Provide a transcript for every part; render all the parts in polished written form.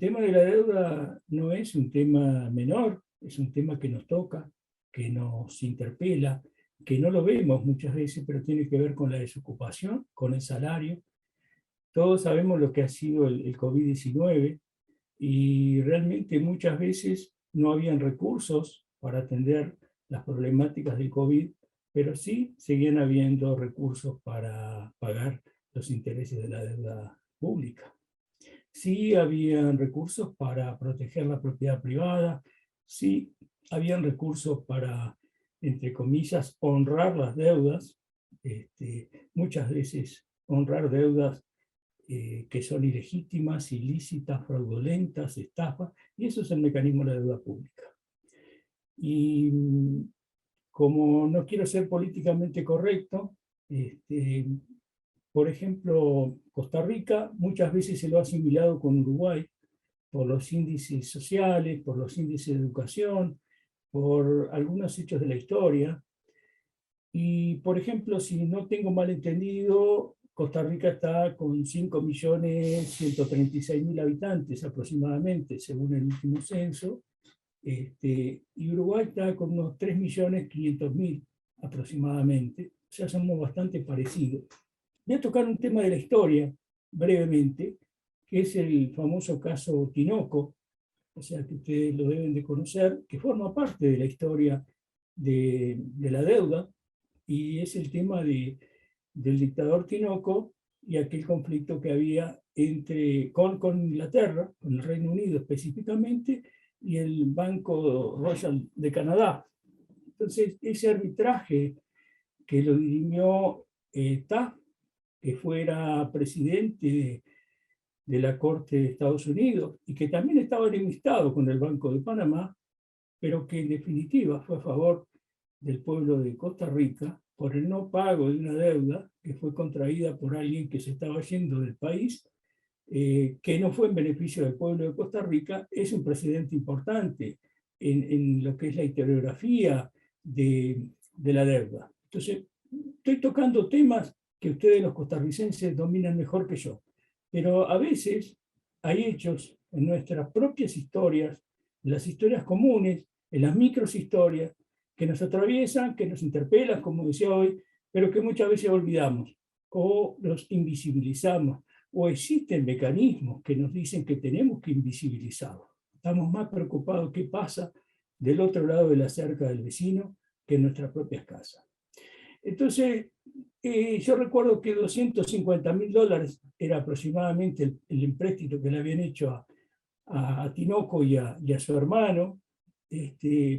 tema de la deuda no es un tema menor, es un tema que nos toca, que nos interpela, que no lo vemos muchas veces, pero tiene que ver con la desocupación, con el salario. Todos sabemos lo que ha sido el COVID-19 y realmente muchas veces no habían recursos para atender las problemáticas del COVID, pero sí seguían habiendo recursos para pagar los intereses de la deuda pública. Sí habían recursos para proteger la propiedad privada, sí habían recursos para, entre comillas, honrar las deudas, muchas veces honrar deudas que son ilegítimas, ilícitas, fraudulentas, estafas, y eso es el mecanismo de la deuda pública. Y como no quiero ser políticamente correcto, por ejemplo, Costa Rica muchas veces se lo ha asimilado con Uruguay por los índices sociales, por los índices de educación, por algunos hechos de la historia. Y, por ejemplo, si no tengo mal entendido, Costa Rica está con 5.136.000 habitantes aproximadamente, según el último censo, y Uruguay está con unos 3.500.000 aproximadamente, o sea, somos bastante parecidos. Voy a tocar un tema de la historia, brevemente, que es el famoso caso Tinoco, o sea, que ustedes lo deben de conocer, que forma parte de la historia de la deuda, y es el tema del dictador Tinoco y aquel conflicto que había con Inglaterra, con el Reino Unido específicamente, y el Banco Royal de Canadá. Entonces, ese arbitraje que lo dirimió Taft, que fuera presidente de la Corte de Estados Unidos y que también estaba enemistado con el Banco de Panamá, pero que en definitiva fue a favor del pueblo de Costa Rica por el no pago de una deuda que fue contraída por alguien que se estaba yendo del país, que no fue en beneficio del pueblo de Costa Rica, es un precedente importante en lo que es la historiografía de la deuda. Entonces, estoy tocando temas que ustedes los costarricenses dominan mejor que yo, pero a veces hay hechos en nuestras propias historias, en las historias comunes, en las microhistorias, que nos atraviesan, que nos interpelan, como decía hoy, pero que muchas veces olvidamos o los invisibilizamos, o existen mecanismos que nos dicen que tenemos que invisibilizarlos. Estamos más preocupados qué pasa del otro lado de la cerca del vecino que en nuestras propias casas. Entonces, yo recuerdo que $250.000 era aproximadamente el empréstito que le habían hecho a Tinoco y a su hermano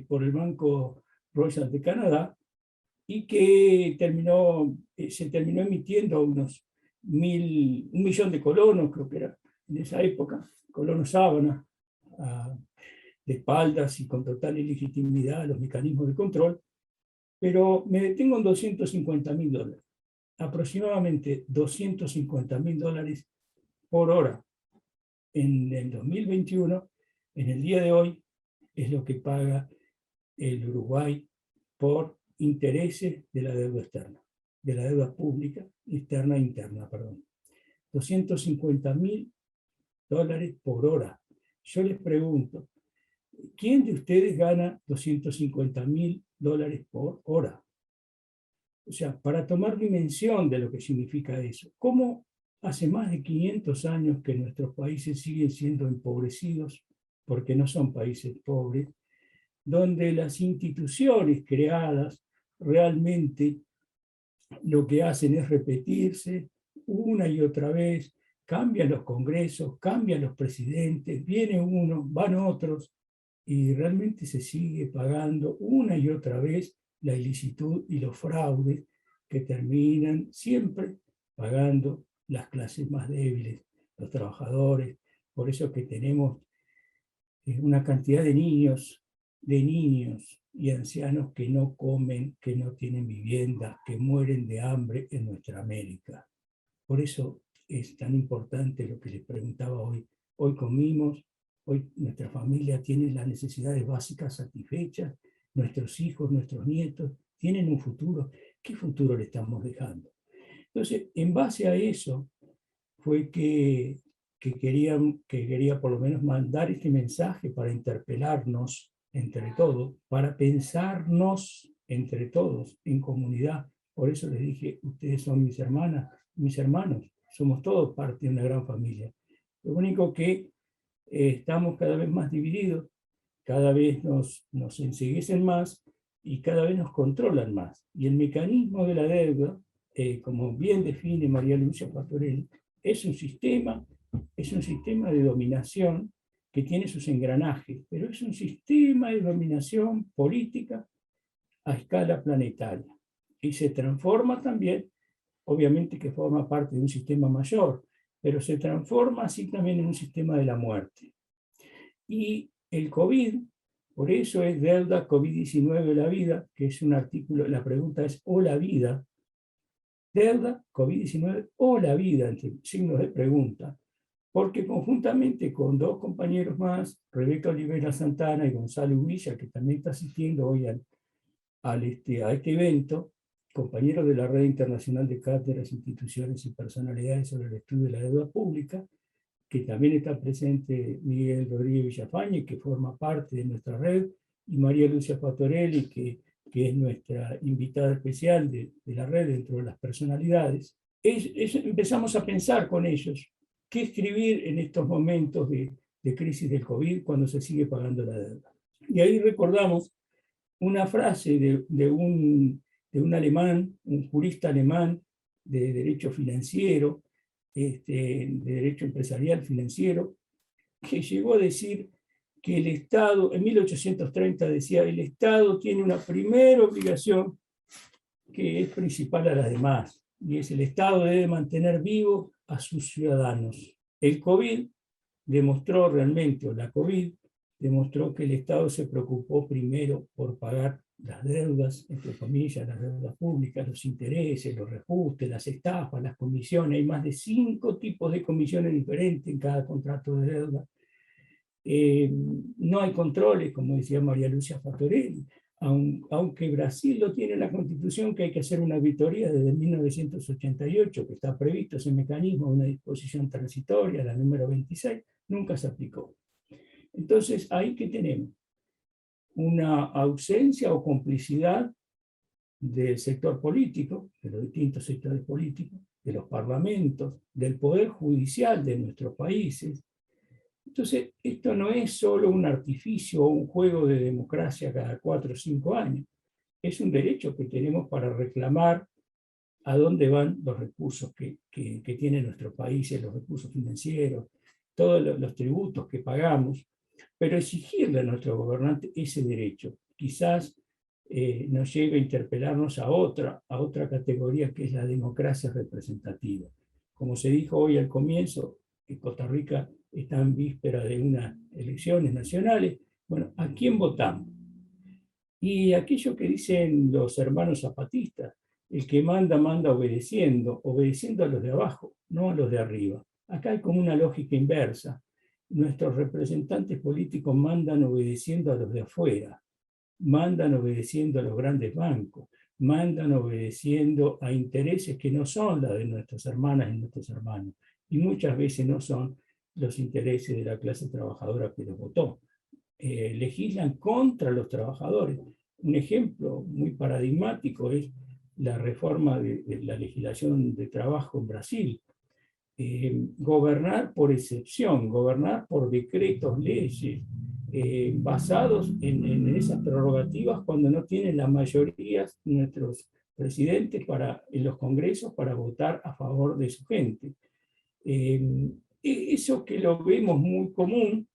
por el Banco Royal de Canadá, y que se terminó emitiendo a unos 1.000.000 de colonos, creo que era en esa época, colonos sábana, de espaldas y con total ilegitimidad a los mecanismos de control, pero me detengo en $250.000, aproximadamente $250.000 por hora en el 2021, en el día de hoy, es lo que paga el Uruguay por intereses de la deuda externa, de la deuda pública, externa e interna, perdón. $250.000 por hora. Yo les pregunto, ¿quién de ustedes gana $250.000 por hora? O sea, para tomar dimensión de lo que significa eso, ¿cómo hace más de 500 años que nuestros países siguen siendo empobrecidos, porque no son países pobres, donde las instituciones creadas realmente lo que hacen es repetirse una y otra vez, cambian los congresos, cambian los presidentes, viene uno, van otros, y realmente se sigue pagando una y otra vez la ilicitud y los fraudes que terminan siempre pagando las clases más débiles, los trabajadores. Por eso que tenemos una cantidad de niños y ancianos que no comen, que no tienen vivienda, que mueren de hambre en nuestra América. Por eso es tan importante lo que les preguntaba hoy. Hoy comimos, hoy nuestra familia tiene las necesidades básicas satisfechas, nuestros hijos, nuestros nietos tienen un futuro. ¿Qué futuro le estamos dejando? Entonces, en base a eso fue que que quería por lo menos mandar este mensaje para interpelarnos entre todos, para pensarnos entre todos en comunidad. Por eso les dije, ustedes son mis hermanas, mis hermanos, somos todos parte de una gran familia. Lo único que estamos cada vez más divididos, cada vez nos enceguecen más y cada vez nos controlan más. Y el mecanismo de la deuda, como bien define María Lucia Pastorelli, es un sistema de dominación que tiene sus engranajes, pero es un sistema de dominación política a escala planetaria. Y se transforma también, obviamente que forma parte de un sistema mayor, pero se transforma así también en un sistema de la muerte. Y el COVID, por eso es deuda COVID-19 la vida, que es un artículo, la pregunta es o la vida, deuda COVID-19 o la vida, entre signos de pregunta, porque conjuntamente con dos compañeros más, Rebeca Olivera Santana y Gonzalo Villa, que también está asistiendo hoy a este evento, compañeros de la Red Internacional de Cátedras, Instituciones y Personalidades sobre el Estudio de la Deuda Pública, que también está presente Miguel Rodríguez Villafañe, que forma parte de nuestra red, y María Lucia Pastorelli, que es nuestra invitada especial de la red dentro de las personalidades. Empezamos a pensar con ellos qué escribir en estos momentos de crisis del COVID cuando se sigue pagando la deuda. Y ahí recordamos una frase de un alemán, un jurista alemán de derecho financiero, de derecho empresarial financiero, que llegó a decir que el Estado, en 1830 decía, el Estado tiene una primera obligación que es principal a las demás, y es el Estado debe mantener vivos a sus ciudadanos. El COVID demostró realmente, o la COVID demostró que el Estado se preocupó primero por pagar las deudas, entre comillas, las deudas públicas, los intereses, los reajustes, las estafas, las comisiones. Hay más de 5 tipos de comisiones diferentes en cada contrato de deuda. No hay controles, como decía María Lucia Pastorelli, aunque Brasil lo tiene en la Constitución, que hay que hacer una auditoría desde 1988, que está previsto ese mecanismo, una disposición transitoria, la número 26, nunca se aplicó. Entonces, ahí que tenemos una ausencia o complicidad del sector político, de los distintos sectores políticos, de los parlamentos, del poder judicial de nuestros países. Entonces, esto no es solo un artificio o un juego de democracia cada 4 o 5 años. Es un derecho que tenemos para reclamar a dónde van los recursos que tiene nuestro país, los recursos financieros, todos los tributos que pagamos, pero exigirle a nuestro gobernante ese derecho. Quizás nos lleve a interpelarnos a otra categoría, que es la democracia representativa. Como se dijo hoy al comienzo, que Costa Rica está en víspera de unas elecciones nacionales. Bueno, ¿a quién votamos? Y aquello que dicen los hermanos zapatistas, el que manda, manda obedeciendo a los de abajo, no a los de arriba. Acá hay como una lógica inversa. Nuestros representantes políticos mandan obedeciendo a los de afuera, mandan obedeciendo a los grandes bancos, mandan obedeciendo a intereses que no son los de nuestras hermanas y nuestros hermanos, y muchas veces no son los intereses de la clase trabajadora que los votó. Legislan contra los trabajadores. Un ejemplo muy paradigmático es la reforma de la legislación de trabajo en Brasil. Gobernar por excepción, gobernar por decretos, leyes, basados en esas prerrogativas cuando no tienen la mayoría nuestros presidentes en los congresos para votar a favor de su gente. Eso que lo vemos muy común,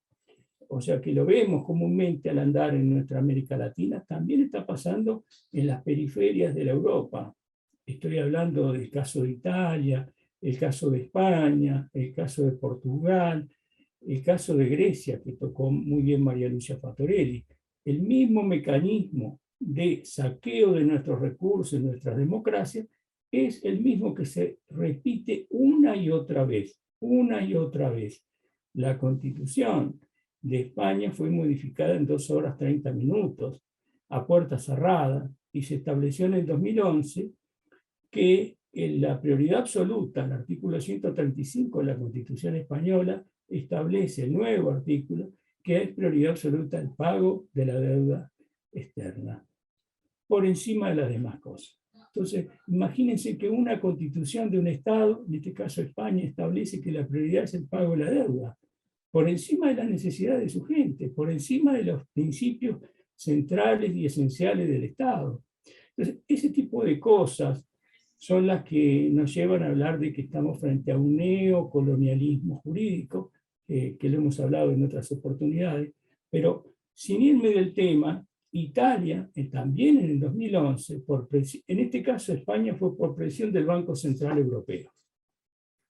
o sea, que lo vemos comúnmente al andar en nuestra América Latina, también está pasando en las periferias de la Europa. Estoy hablando del caso de Italia, el caso de España, el caso de Portugal, el caso de Grecia, que tocó muy bien María Lucia Pastorelli. El mismo mecanismo de saqueo de nuestros recursos, de nuestras democracias, es el mismo que se repite una y otra vez, una y otra vez. La Constitución de España fue modificada en 2 horas 30 minutos, a puerta cerrada, y se estableció en el 2011 que la prioridad absoluta, el artículo 135 de la Constitución Española, establece el nuevo artículo, que es prioridad absoluta el pago de la deuda externa, por encima de las demás cosas. Entonces, imagínense que una constitución de un Estado, en este caso España, establece que la prioridad es el pago de la deuda, por encima de las necesidades de su gente, por encima de los principios centrales y esenciales del Estado. Entonces, ese tipo de cosas son las que nos llevan a hablar de que estamos frente a un neocolonialismo jurídico, que lo hemos hablado en otras oportunidades, pero sin irme del tema, Italia, también en el 2011, en este caso España fue por presión del Banco Central Europeo.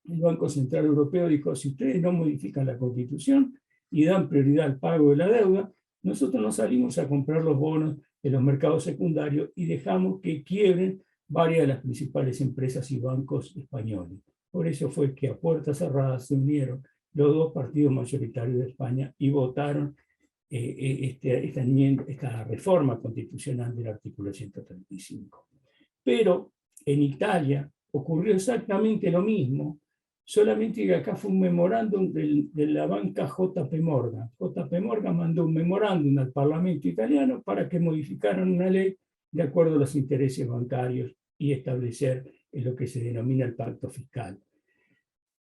El Banco Central Europeo dijo, si ustedes no modifican la Constitución y dan prioridad al pago de la deuda, nosotros nos salimos a comprar los bonos en los mercados secundarios y dejamos que quiebren varias de las principales empresas y bancos españoles. Por eso fue que a puertas cerradas se unieron los dos partidos mayoritarios de España y votaron esta reforma constitucional del artículo 135. Pero en Italia ocurrió exactamente lo mismo, solamente que acá fue un memorándum de la banca JP Morgan. JP Morgan mandó un memorándum al Parlamento italiano para que modificaran una ley de acuerdo a los intereses bancarios y establecer lo que se denomina el pacto fiscal.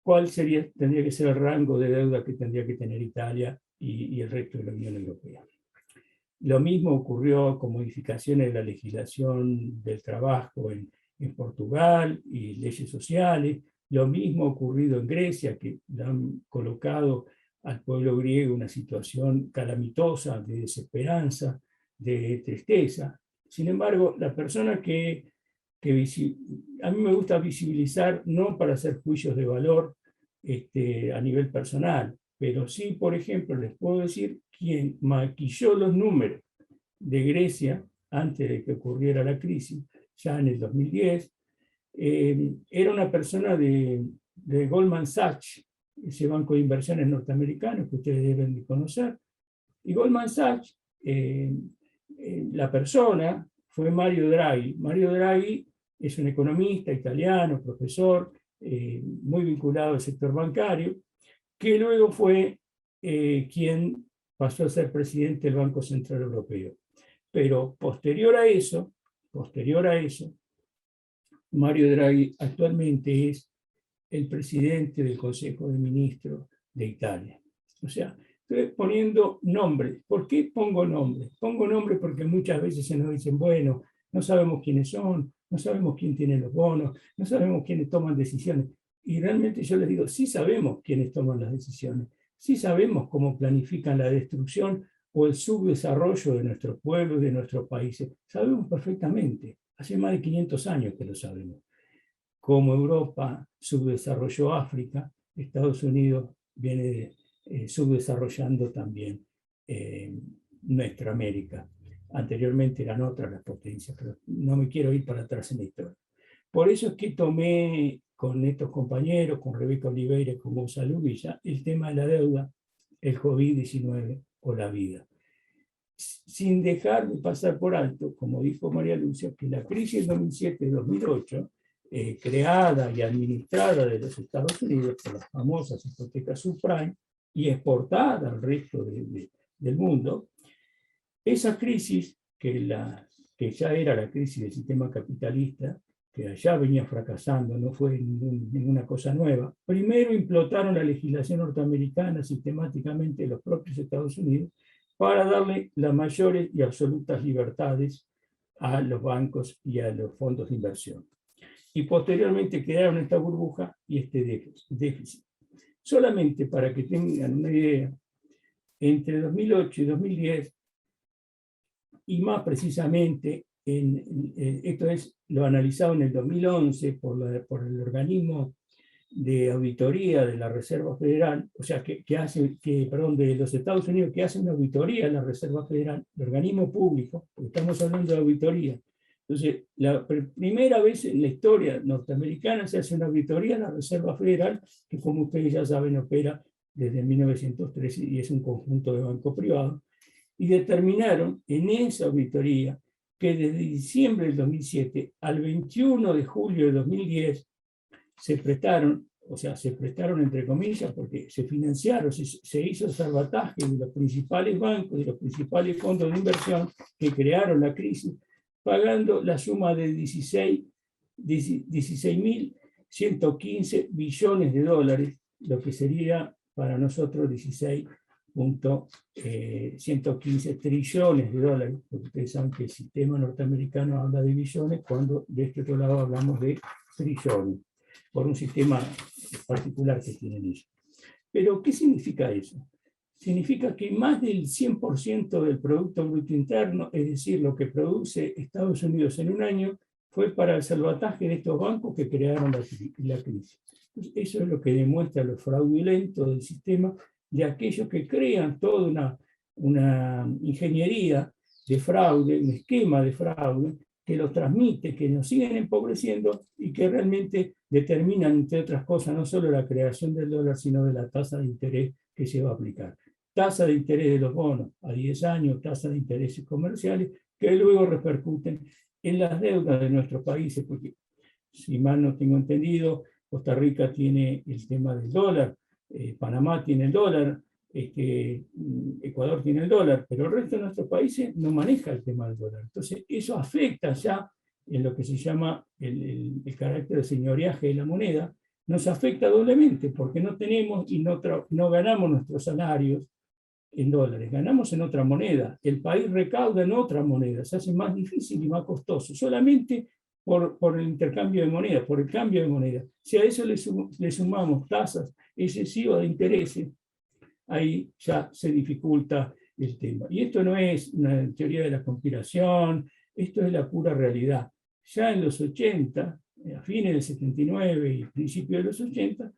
¿Cuál tendría que ser el rango de deuda que tendría que tener Italia y el resto de la Unión Europea? Lo mismo ocurrió con modificaciones de la legislación del trabajo en Portugal y leyes sociales. Lo mismo ha ocurrido en Grecia, que han colocado al pueblo griego en una situación calamitosa, de desesperanza, de tristeza. Sin embargo, la persona a mí me gusta visibilizar, no para hacer juicios de valor a nivel personal, pero sí, por ejemplo, les puedo decir quien maquilló los números de Grecia antes de que ocurriera la crisis, ya en el 2010, era una persona de Goldman Sachs, ese banco de inversiones norteamericano que ustedes deben de conocer. Y Goldman Sachs, la persona fue Mario Draghi. Mario Draghi es un economista italiano, profesor, muy vinculado al sector bancario, que luego fue quien pasó a ser presidente del Banco Central Europeo. Pero posterior a eso, Mario Draghi actualmente es el presidente del Consejo de Ministros de Italia. O sea, estoy poniendo nombres. ¿Por qué pongo nombres? Pongo nombres porque muchas veces se nos dicen, bueno, no sabemos quiénes son, no sabemos quién tiene los bonos, no sabemos quiénes toman decisiones. Y realmente yo les digo, sí sabemos quiénes toman las decisiones, sí sabemos cómo planifican la destrucción o el subdesarrollo de nuestros pueblos, de nuestros países. Sabemos perfectamente, hace más de 500 años que lo sabemos. Cómo Europa subdesarrolló África, Estados Unidos viene subdesarrollando también nuestra América. Anteriormente eran otras las potencias, pero no me quiero ir para atrás en la historia. Por eso es que tomé con estos compañeros, con Rebeca Oliveira y con Gonzalo Villa, el tema de la deuda, el COVID-19 o la vida. Sin dejar de pasar por alto, como dijo María Lucia, que la crisis del 2007-2008, creada y administrada de los Estados Unidos por las famosas hipotecas subprime y exportada al resto del mundo, esa crisis, que ya era la crisis del sistema capitalista, que allá venía fracasando, no fue ninguna cosa nueva, primero implotaron la legislación norteamericana sistemáticamente en los propios Estados Unidos para darle las mayores y absolutas libertades a los bancos y a los fondos de inversión. Y posteriormente crearon esta burbuja y este déficit. Solamente para que tengan una idea, entre 2008 y 2010, y más precisamente, esto es lo analizado en el 2011 por el organismo de auditoría de la Reserva Federal, o sea, de los Estados Unidos, que hace una auditoría a la Reserva Federal, el organismo público, porque estamos hablando de auditoría. Entonces, la primera vez en la historia norteamericana se hace una auditoría a la Reserva Federal, que como ustedes ya saben opera desde 1913 y es un conjunto de bancos privados, y determinaron en esa auditoría que desde diciembre del 2007 al 21 de julio de 2010 se prestaron, o sea, se prestaron entre comillas, porque se financiaron, se hizo salvataje de los principales bancos, de los principales fondos de inversión que crearon la crisis, pagando la suma de 16.115 billones de dólares, lo que sería para nosotros 16.115 trillones de dólares, porque ustedes saben que el sistema norteamericano habla de billones, cuando de este otro lado hablamos de trillones, por un sistema particular que tienen ellos. Pero, ¿qué significa eso? Significa que más del 100% del Producto Bruto Interno, es decir, lo que produce Estados Unidos en un año, fue para el salvataje de estos bancos que crearon la crisis. Entonces, eso es lo que demuestra lo fraudulento del sistema, de aquellos que crean toda una ingeniería de fraude, un esquema de fraude, que los transmite, que nos siguen empobreciendo y que realmente determinan, entre otras cosas, no solo la creación del dólar, sino de la tasa de interés que se va a aplicar. Tasa de interés de los bonos a 10 años, tasa de intereses comerciales, que luego repercuten en las deudas de nuestros países, porque si mal no tengo entendido, Costa Rica tiene el tema del dólar, Panamá tiene el dólar, Ecuador tiene el dólar, pero el resto de nuestros países no maneja el tema del dólar. Entonces, eso afecta ya en lo que se llama el carácter de señoreaje de la moneda, nos afecta doblemente, porque no tenemos y no ganamos nuestros salarios en dólares, ganamos en otra moneda. El país recauda en otra moneda, se hace más difícil y más costoso, solamente por el intercambio de moneda, por el cambio de moneda. Si a eso le sumamos tasas excesivas de intereses, ahí ya se dificulta el tema. Y esto no es una teoría de la conspiración, esto es la pura realidad. Ya en los 80, a fines del 79 y principios de los 80,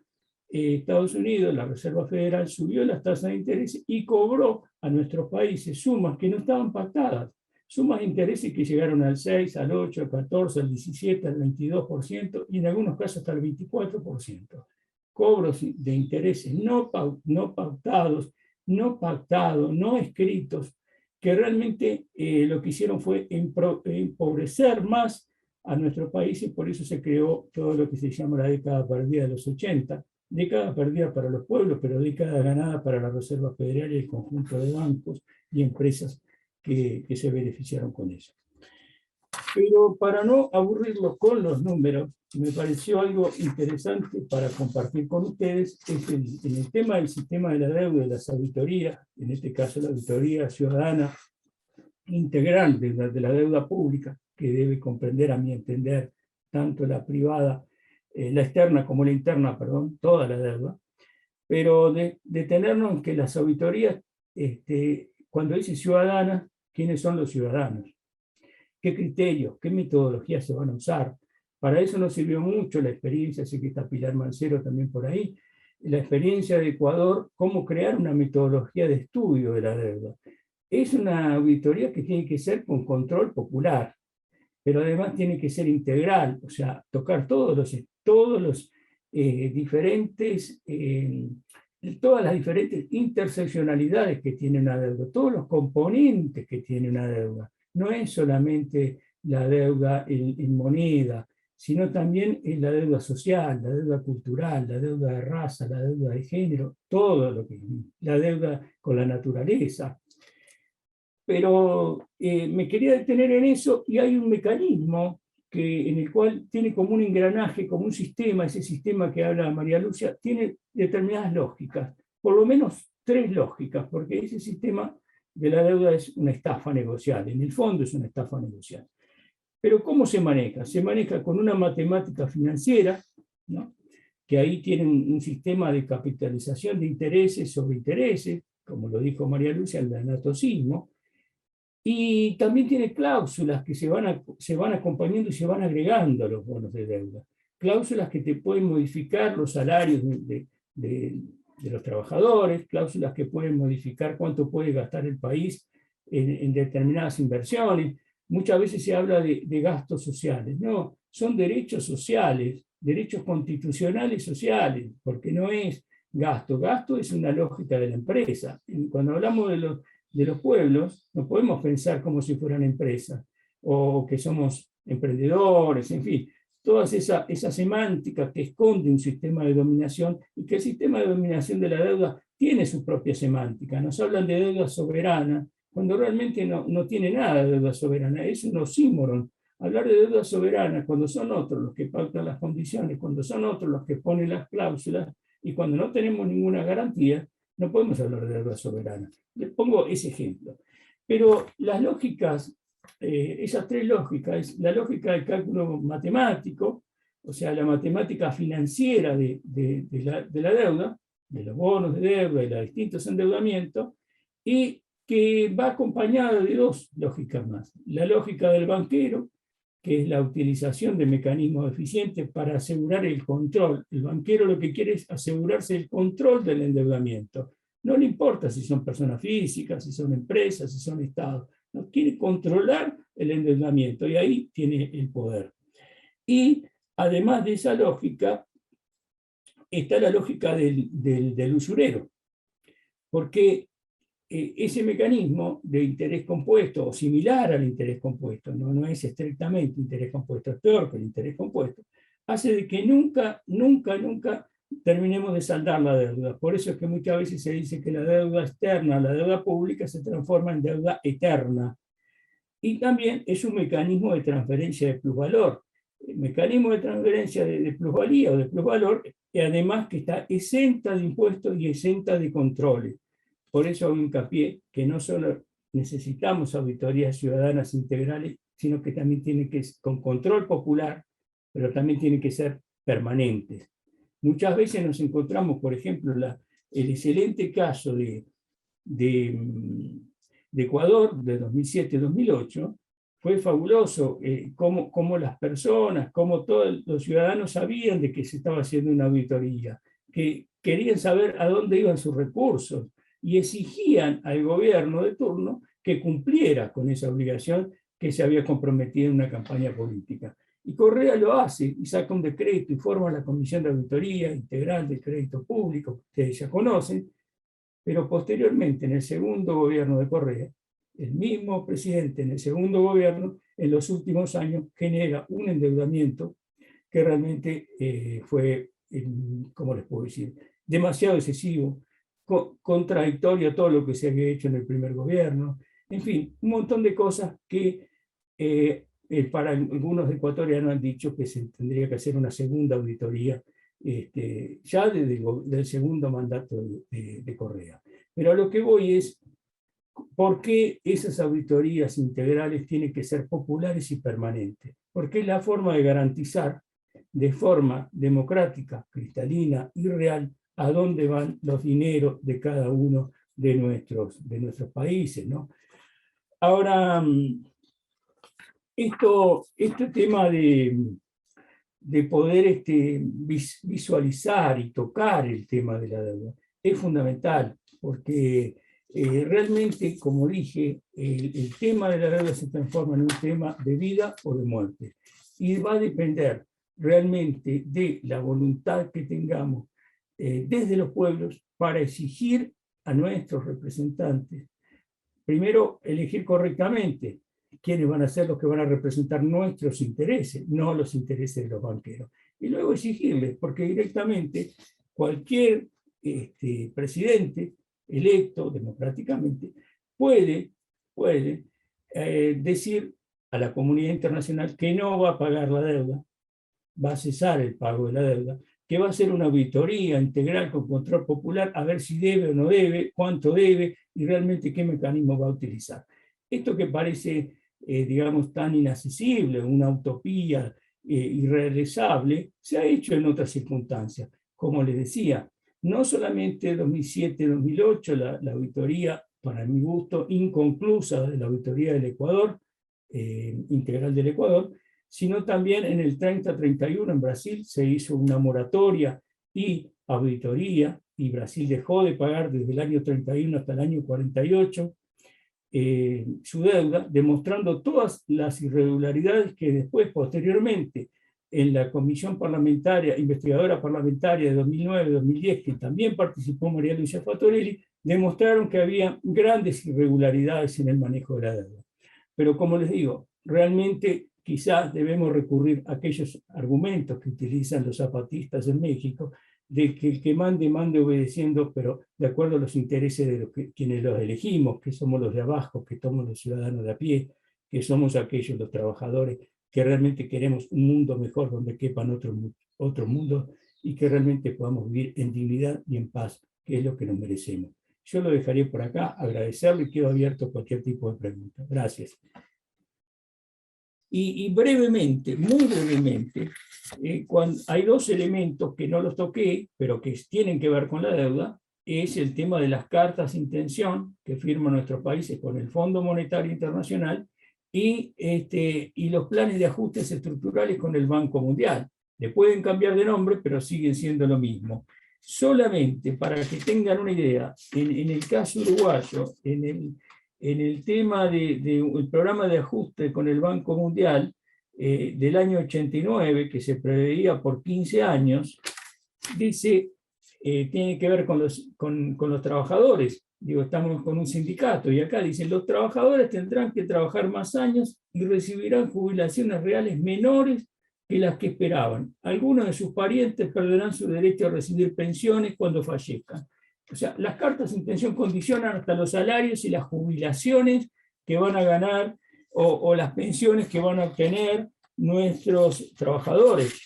Estados Unidos, la Reserva Federal, subió las tasas de interés y cobró a nuestros países sumas que no estaban pactadas, sumas de intereses que llegaron al 6, al 8, al 14, al 17, al 22% y en algunos casos hasta el 24%. Cobros de intereses no pautados, no pactados, no escritos, que realmente lo que hicieron fue empobrecer más a nuestros países, por eso se creó todo lo que se llama la década perdida de los 80, década perdida para los pueblos, pero década ganada para la Reserva Federal y el conjunto de bancos y empresas que se beneficiaron con eso. Pero para no aburrirlos con los números, me pareció algo interesante para compartir con ustedes, es en el tema del sistema de la deuda, de las auditorías, en este caso la auditoría ciudadana integral de la deuda pública, que debe comprender, a mi entender, tanto la privada, la externa como la interna, perdón, toda la deuda, pero detenernos en que las auditorías, cuando dice ciudadana, ¿quiénes son los ciudadanos? ¿Qué criterios, qué metodologías se van a usar? Para eso nos sirvió mucho la experiencia, sé que está Pilar Mancero también por ahí, la experiencia de Ecuador, cómo crear una metodología de estudio de la deuda. Es una auditoría que tiene que ser con control popular, pero además tiene que ser integral, o sea, tocar todas las diferentes interseccionalidades que tiene una deuda, todos los componentes que tiene una deuda. No es solamente la deuda en moneda, sino también en la deuda social, la deuda cultural, la deuda de raza, la deuda de género, todo lo que la deuda con la naturaleza. Pero me quería detener en eso y hay un mecanismo en el cual tiene como un engranaje, como un sistema, ese sistema que habla María Lucia, tiene determinadas lógicas, por lo menos 3 lógicas, porque ese sistema de la deuda es una estafa negocial, en el fondo es una estafa negocial. Pero ¿cómo se maneja? Se maneja con una matemática financiera, ¿no? Que ahí tiene un sistema de capitalización de intereses sobre intereses, como lo dijo María Lucia, el anatocismo, y también tiene cláusulas que se van acompañando y se van agregando a los bonos de deuda. Cláusulas que te pueden modificar los salarios de los trabajadores, cláusulas que pueden modificar cuánto puede gastar el país en determinadas inversiones. Muchas veces se habla de gastos sociales. No, son derechos sociales, derechos constitucionales sociales, porque no es gasto. Gasto es una lógica de la empresa. Cuando hablamos de los pueblos, no podemos pensar como si fueran empresas. o que somos emprendedores, en fin, todas esa semántica que esconde un sistema de dominación, y que el sistema de dominación de la deuda tiene su propia semántica. Nos hablan de deuda soberana, cuando realmente no tiene nada de deuda soberana, es un oxímoron. Hablar de deuda soberana cuando son otros los que pautan las condiciones, cuando son otros los que ponen las cláusulas, y cuando no tenemos ninguna garantía, no podemos hablar de deuda soberana. Les pongo ese ejemplo. Pero las lógicas, esas tres lógicas, la lógica del cálculo matemático, o sea, la matemática financiera de la deuda, de los bonos de deuda y los distintos endeudamientos, y que va acompañada de dos lógicas más. La lógica del banquero, que es la utilización de mecanismos eficientes para asegurar el control. El banquero lo que quiere es asegurarse el control del endeudamiento. No le importa si son personas físicas, si son empresas, si son estados. No quiere controlar el endeudamiento y ahí tiene el poder. Y además de esa lógica, está la lógica del usurero. Porque ese mecanismo de interés compuesto, o similar al interés compuesto, no es estrictamente interés compuesto, es peor que el interés compuesto, hace de que nunca terminemos de saldar la deuda. Por eso es que muchas veces se dice que la deuda externa, la deuda pública, se transforma en deuda eterna. Y también es un mecanismo de transferencia de plusvalor. El mecanismo de transferencia de plusvalía o de plusvalor, y además que está exenta de impuestos y exenta de controles. Por eso hago hincapié que no solo necesitamos auditorías ciudadanas integrales, sino que también tienen que ser con control popular, pero también tienen que ser permanentes. Muchas veces nos encontramos, por ejemplo, el excelente caso de Ecuador, de 2007-2008, fue fabuloso cómo las personas, cómo todos los ciudadanos sabían de que se estaba haciendo una auditoría, que querían saber a dónde iban sus recursos, y exigían al gobierno de turno que cumpliera con esa obligación que se había comprometido en una campaña política. Y Correa lo hace y saca un decreto y forma la Comisión de Auditoría Integral del Crédito Público, que ustedes ya conocen, pero posteriormente, en el segundo gobierno de Correa, el mismo presidente en el segundo gobierno, en los últimos años, genera un endeudamiento que realmente fue, ¿cómo les puedo decir?, demasiado excesivo, contradictorio a todo lo que se había hecho en el primer gobierno, en fin, un montón de cosas que para algunos ecuatorianos han dicho que se tendría que hacer una segunda auditoría ya desde el segundo mandato de Correa. Pero a lo que voy es, ¿por qué esas auditorías integrales tienen que ser populares y permanentes? Porque es la forma de garantizar de forma democrática, cristalina y real a dónde van los dineros de cada uno de nuestros países, ¿no? Ahora, este tema de poder visualizar y tocar el tema de la deuda es fundamental, porque realmente, como dije, el tema de la deuda se transforma en un tema de vida o de muerte, y va a depender realmente de la voluntad que tengamos desde los pueblos para exigir a nuestros representantes, primero, elegir correctamente quiénes van a ser los que van a representar nuestros intereses, no los intereses de los banqueros. Y luego exigirles, porque directamente cualquier presidente electo democráticamente puede decir a la comunidad internacional que no va a pagar la deuda, va a cesar el pago de la deuda, que va a hacer una auditoría integral con control popular a ver si debe o no debe, cuánto debe y realmente qué mecanismo va a utilizar. Esto que parece, digamos, tan inaccesible, una utopía irrealizable, se ha hecho en otras circunstancias. Como les decía, no solamente 2007-2008, la auditoría, para mi gusto, inconclusa de la auditoría del Ecuador, integral del Ecuador, sino también en el 30-31 en Brasil se hizo una moratoria y auditoría, y Brasil dejó de pagar desde el año 31 hasta el año 48 su deuda, demostrando todas las irregularidades que después, posteriormente, en la Comisión Parlamentaria, Investigadora Parlamentaria de 2009-2010, que también participó María Luisa Fattorelli, demostraron que había grandes irregularidades en el manejo de la deuda. Pero como les digo, realmente quizás debemos recurrir a aquellos argumentos que utilizan los zapatistas en México, de que el que mande, mande obedeciendo, pero de acuerdo a los intereses de quienes los elegimos, que somos los de abajo, que somos los ciudadanos de a pie, que somos aquellos, los trabajadores, que realmente queremos un mundo mejor donde quepan otros mundos y que realmente podamos vivir en dignidad y en paz, que es lo que nos merecemos. Yo lo dejaré por acá, agradecerle y quedo abierto a cualquier tipo de pregunta. Gracias. Y brevemente, muy brevemente, hay dos elementos que no los toqué, pero que tienen que ver con la deuda, es el tema de las cartas de intención que firman nuestros países con el Fondo Monetario Internacional y los planes de ajustes estructurales con el Banco Mundial. Le pueden cambiar de nombre, pero siguen siendo lo mismo. Solamente para que tengan una idea, en el caso uruguayo, en el tema del programa de ajuste con el Banco Mundial del año 89, que se preveía por 15 años, dice, tiene que ver con los trabajadores. Digo, estamos con un sindicato y acá dicen, los trabajadores tendrán que trabajar más años y recibirán jubilaciones reales menores que las que esperaban. Algunos de sus parientes perderán su derecho a recibir pensiones cuando fallezcan. O sea, las cartas de intención condicionan hasta los salarios y las jubilaciones que van a ganar o las pensiones que van a obtener nuestros trabajadores.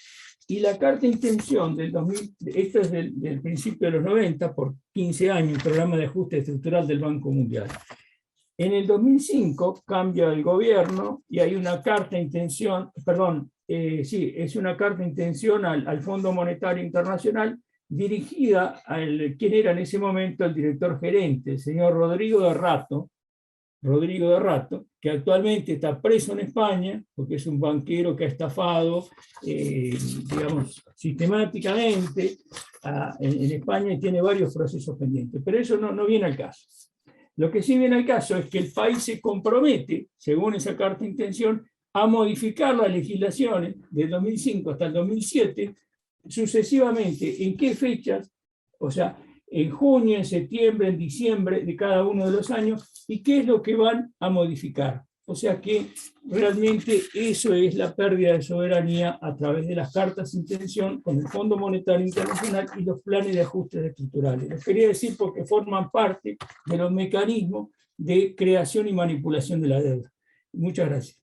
Y la carta de intención del 2000, esto es del principio de los 90, por 15 años, el programa de ajuste estructural del Banco Mundial. En el 2005 cambia el gobierno y hay una carta de intención, es una carta de intención al Fondo Monetario Internacional dirigida a quien era en ese momento el director gerente, el señor Rodrigo de Rato, que actualmente está preso en España, porque es un banquero que ha estafado, digamos, sistemáticamente en España y tiene varios procesos pendientes. Pero eso no viene al caso. Lo que sí viene al caso es que el país se compromete, según esa carta de intención, a modificar las legislaciones del 2005 hasta el 2007, sucesivamente. ¿En qué fechas? O sea, en junio, en septiembre, en diciembre de cada uno de los años, y qué es lo que van a modificar. O sea que realmente eso es la pérdida de soberanía a través de las cartas de intención con el Fondo Monetario Internacional y los planes de ajustes estructurales. Lo quería decir porque forman parte de los mecanismos de creación y manipulación de la deuda. Muchas gracias.